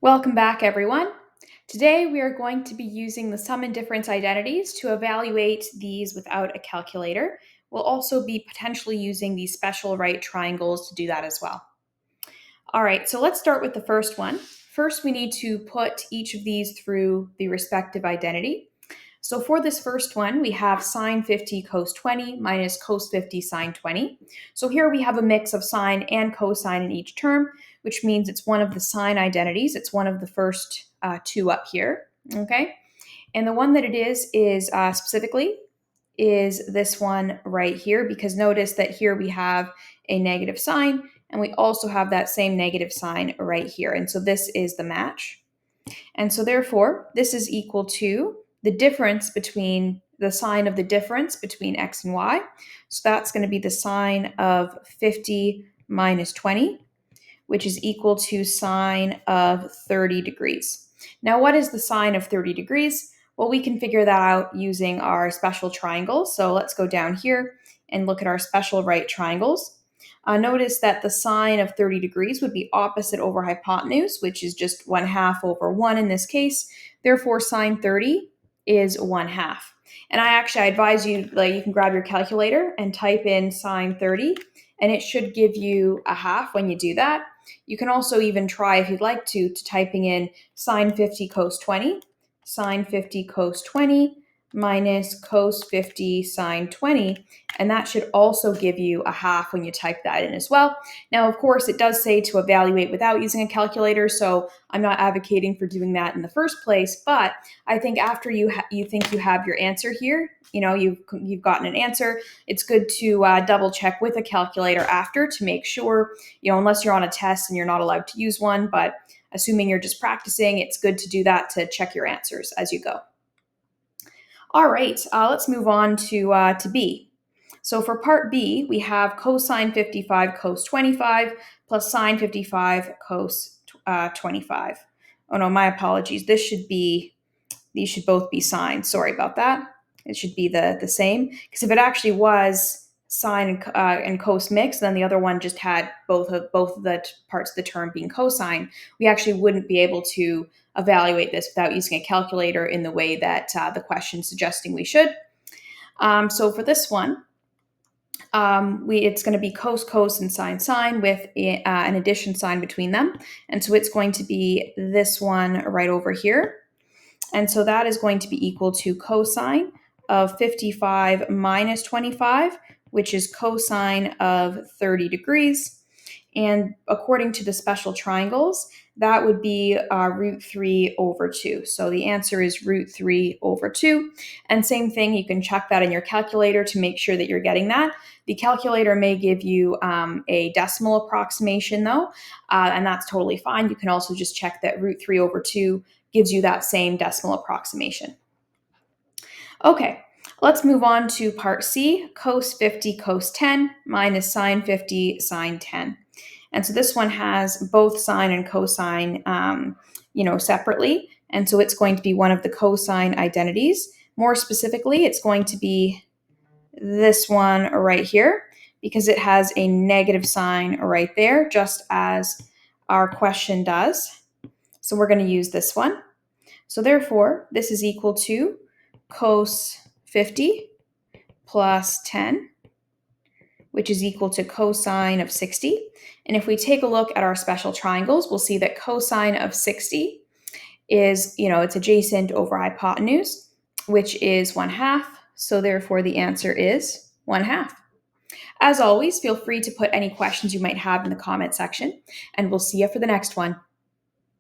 Welcome back, everyone. Today we are going to be using the sum and difference identities to evaluate these without a calculator. We'll also be potentially using these special right triangles to do that as well. All right, so let's start with the first one. First, we need to put each of these through the respective identity. So for this first one, we have sine 50 cos 20 minus cos 50 sine 20. So here we have a mix of sine and cosine in each term, which means it's one of the sine identities. It's one of the first two up here, okay? And the one that it is specifically is this one right here, because notice that here we have a negative sign, and we also have that same negative sign right here. And so this is the match. And so therefore, this is equal to the difference between the sign of the difference between x and y. So that's going to be the sine of 50 minus 20, which is equal to sine of 30 degrees. Now, what is the sine of 30 degrees? Well, we can figure that out using our special triangles. So let's go down here and look at our special right triangles. Notice that the sine of 30 degrees would be opposite over hypotenuse, which is just 1/2 over 1 in this case. Therefore, sine 30 is 1/2. And I advise you, you can grab your calculator and type in sine 30, and it should give you a half when you do that. You can also even try, if you'd like to typing in sine 50 cos 20, sine 50 cos 20 minus cos 50 sine 20, and that should also give you a half when you type that in as well. Now, of course, it does say to evaluate without using a calculator, so I'm not advocating for doing that in the first place, but I think after you think you have your answer here, you've gotten an answer, it's good to double check with a calculator after to make sure, unless you're on a test and you're not allowed to use one, but assuming you're just practicing, it's good to do that to check your answers as you go. All right, let's move on to B. So for part B, we have cosine 55 cos 25 plus sine 55 cos 25. Oh no, my apologies. These should both be sine. Sorry about that. It should be the same, because if it actually was sine and cos mixed, then the other one just had both of the parts of the term being cosine. We actually wouldn't be able to evaluate this without using a calculator in the way that the question is suggesting we should. So for this one, it's going to be cos and sine with an addition sign between them. And so it's going to be this one right over here. And so that is going to be equal to cosine of 55 minus 25, which is cosine of 30 degrees. And according to the special triangles, that would be root 3 over 2. So the answer is root 3 over 2. And same thing, you can check that in your calculator to make sure that you're getting that. The calculator may give you a decimal approximation though, and that's totally fine. You can also just check that root 3 over 2 gives you that same decimal approximation. Okay, let's move on to part C, cos 50 cos 10 minus sine 50 sine 10. And so this one has both sine and cosine, separately. And so it's going to be one of the cosine identities. More specifically, it's going to be this one right here, because it has a negative sign right there, just as our question does. So we're going to use this one. So therefore, this is equal to cos 50 plus 10, which is equal to cosine of 60. And if we take a look at our special triangles, we'll see that cosine of 60 is, it's adjacent over hypotenuse, which is 1/2. So therefore, the answer is 1/2. As always, feel free to put any questions you might have in the comment section, and we'll see you for the next one.